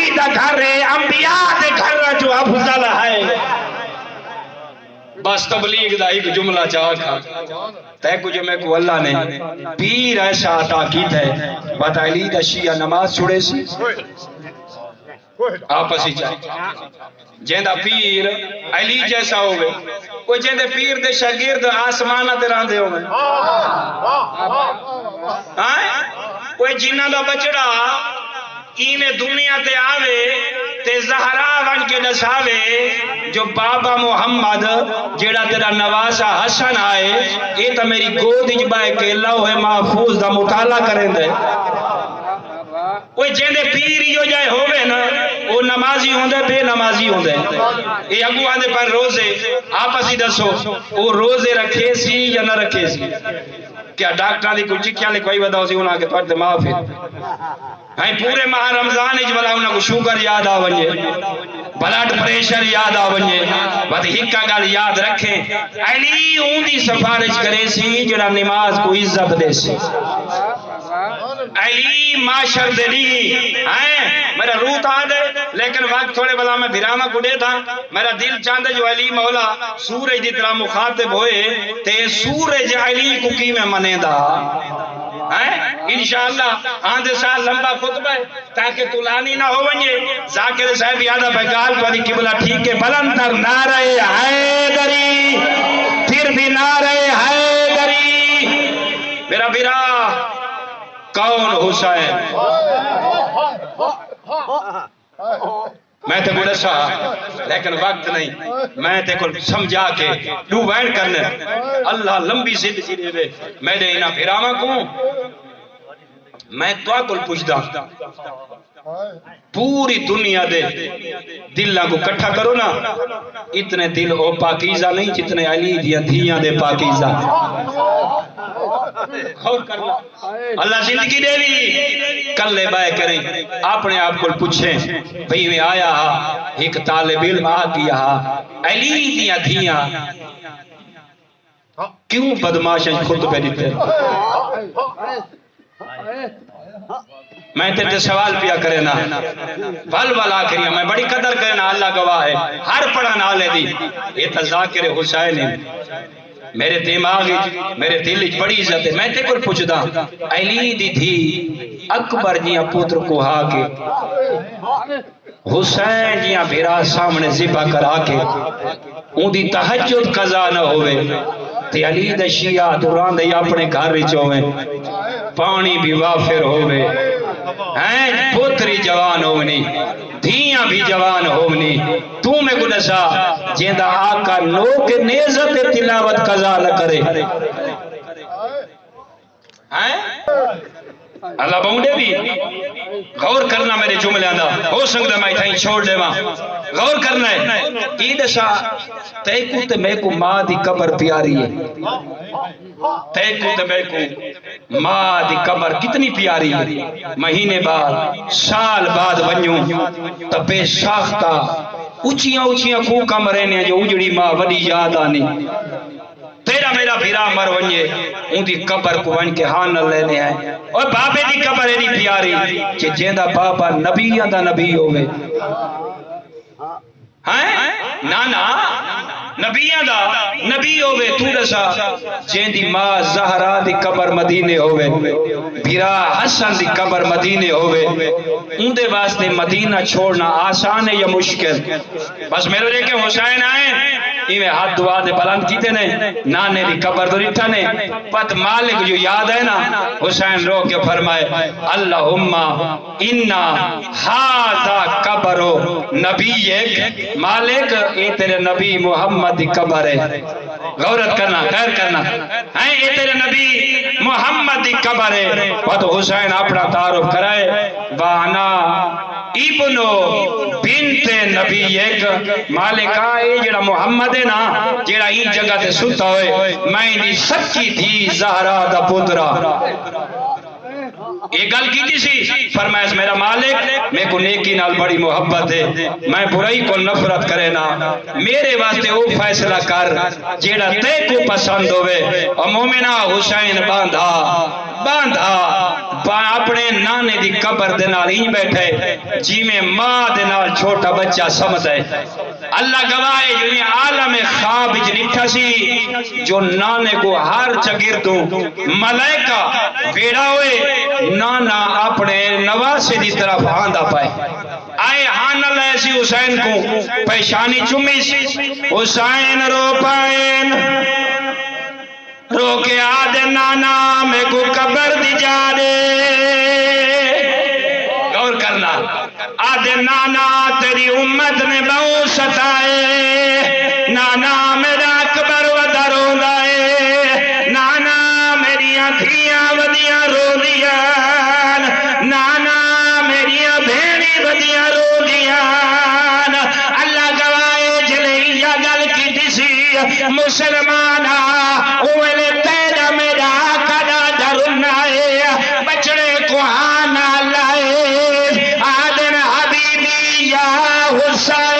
علی دا گھر ہے انبیاء دے گھر جو افضل ہے بس تبلیغ دا ایک جملہ چاہ کھا تے کچھ میں کو اللہ نے پیر ایسا عطا کیتا ہے بات علی دا شیعہ نماز چھوڑے سی آپس ہی چاہے جیندہ پیر علی جیسا ہوئے کوئی جیندے پیر دے شاگرد آسمانہ تے راندے ہوئے کوئی جنہ دا بچڑا ایمیں دنیا تے آوے تے زہرا ون کے دساوے جو بابا محمد جیڑا تیرا نواسا حسن آئے یہ تا میری گود اجبائے کہ لوح محفوظ دا مطالعہ کریں دے کوئی جیندے پیر ہی ہو جائے ہوئے نا وہ نمازی ہوں دے بے نمازی ہوں دے یہ اگو آندے پر روزے آپس ہی دسو وہ روزے رکھے سی یا نہ رکھے سی کیا ڈاکٹر دی کچھ چکیاں لے کوئی بتاؤ سی انہاں کے پڑھتے معافی ہاں پورے ماہ رمضان اج بلا انہاں کو شوگر یاد آونجے بلڈ پریشر یاد آونجے بات ہکا گال یاد رکھیں علی اون دی سفارش کرے سی جڑا نماز کو عزت دے سی علی معاشر دے دی میرا روح تھا دے لیکن وقت تھوڑے بلا میں بھراما کو دے تھا میرا دل چاندے جو علی مولا سورج جتنا مخاطب ہوئے تے سورج علی کو کی میں منے دا انشاءاللہ آندھے سال لمبا خطبہ ہے تاکہ طولانی نہ ہو ونجے ذاکر صاحب یادہ پیغال پڑی قبلہ ٹھیک ہے بلندر نعرہ حیدری پھر بھی نعرہ حیدری میرا بیرا کون حسین میں تے بڑا سا لیکن وقت نہیں میں تے کو سمجھا کے دو وین کرنے اللہ لمبی زندگی دے وے میں دے انہاں پھراواں کو میں تو کل پوچھدا پوری دنیا دے دلاں کو کٹھا کرو نا اتنے دل او پاکیزہ نہیں جتنے علی دیاں دھیاں دے پاکیزہ غور کرنا اللہ زندگی دے بھی کلے بائے کریں اپنے آپ کو پوچھیں بھئی میں آیا ہاں ایک طالب علم آ گیا ہاں علی دیاں دھیاں کیوں بدماشیں خود پہ دیتے میں تے سوال پیا کرے نا ول آخری میں بڑی قدر کرے نا اللہ گواہ ہے ہر پڑھا نالے دی یہ تذاکر حسین ہے میرے دماغ میرے دل بڑی عزت ہے میں تے کو پوچھدا علی دی تھی اکبر جیاں پتر کو ہا کے حسین جیاں بھیرا سامنے ذبح کرا کے اون دی تہجد قضا نہ ہوئے تے علی دا شیعہ دوران دے اپنے گھر وچ ہوئے پانی بھی وافر ہوئے پتری جوان ہونی دھیاں بھی جوان ہونی تو میں کو دسا جیندہ آقا لوگ نیزت تلاوت قضا نہ کرے اللہ بہنڈے بھی غور کرنا میرے جملے آندہ ہو سکتا میں تھائیں چھوڑ دے ماں غور کرنا ہے کی دشا تے کو تے میں کو ماں دی قبر پیاری ہے تے کو تے میں کو ماں دی قبر کتنی پیاری ہے مہینے بعد سال بعد ونیوں تبے ساختہ اچھیاں کوکا مرے جو اجڑی ماں وڈی یاد آنی تیرا میرا بھیرا مر ونجے ان دی قبر کو ون کے ہاں نہ لینے ہیں اور بابے دی قبر ایڈی پیاری کہ جیندہ بابا نبیان دا نبی ہوئے نانا نبیان دا نبی ہوئے تو دسا جیندی ماں زہرا دی قبر مدینے ہوئے بھیرا حسن دی قبر مدینے ہوئے ان دے واسطے مدینہ چھوڑنا آسان ہے یا مشکل بس میرے لے کے حسین آئے ایویں ہاتھ دعا دے بلند کیتے نے نانے دی قبر تو ریٹھا نے پت مالک جو یاد ہے نا حسین رو کے فرمائے اللہم انا ہاذا قبر نبیک مالک اے تیرے نبی محمد دی قبر ہے غورت کرنا خیر کرنا اے تیرے نبی محمد دی قبر ہے پت حسین اپنا تعارف کرائے وانا ابنو بنت نبی ایک مالک آئے جڑا محمد ہے نا جڑا ہی جگہ تے ستا ہوئے میں دی سچی تھی زہرا دا پترا ایک گل کی سی فرمائے میرا مالک میں کو نیکی نال بڑی محبت ہے میں برائی کو نفرت کرے نا میرے واسطے وہ فیصلہ کر جیڑا تے کو پسند ہوئے اور مومنہ حسین باندھا اپنے نانے دی قبر دے نال ہی بیٹھے جی میں ماں دے نال چھوٹا بچہ سمجھ ہے اللہ گواہ جو یہ عالم خواب وچ ڈٹھا سی جو نانے کو ہر چگردوں ملائکہ ویڑا ہوئے نانا اپنے نواسے دی طرف آندا پائے آئے ہان اللہ سی حسین کو پیشانی چمی سی حسین رو پائن رو کے آدھے نانا میں کو قبر دی جا دے غور کرنا آدھے نانا تیری امت نے بہت ستائے نانا میرا قبر ودا رو لائے نانا میری آنکھیاں ودیاں رو دیا نانا میری بھیڑی ودیاں رو دیا اللہ گواہ جلے یا گل کی دسی مسلمانہ اوہلے تیرا میرا کدا درنا ہے بچڑے کو آنا لائے آدن حبیبی یا حسین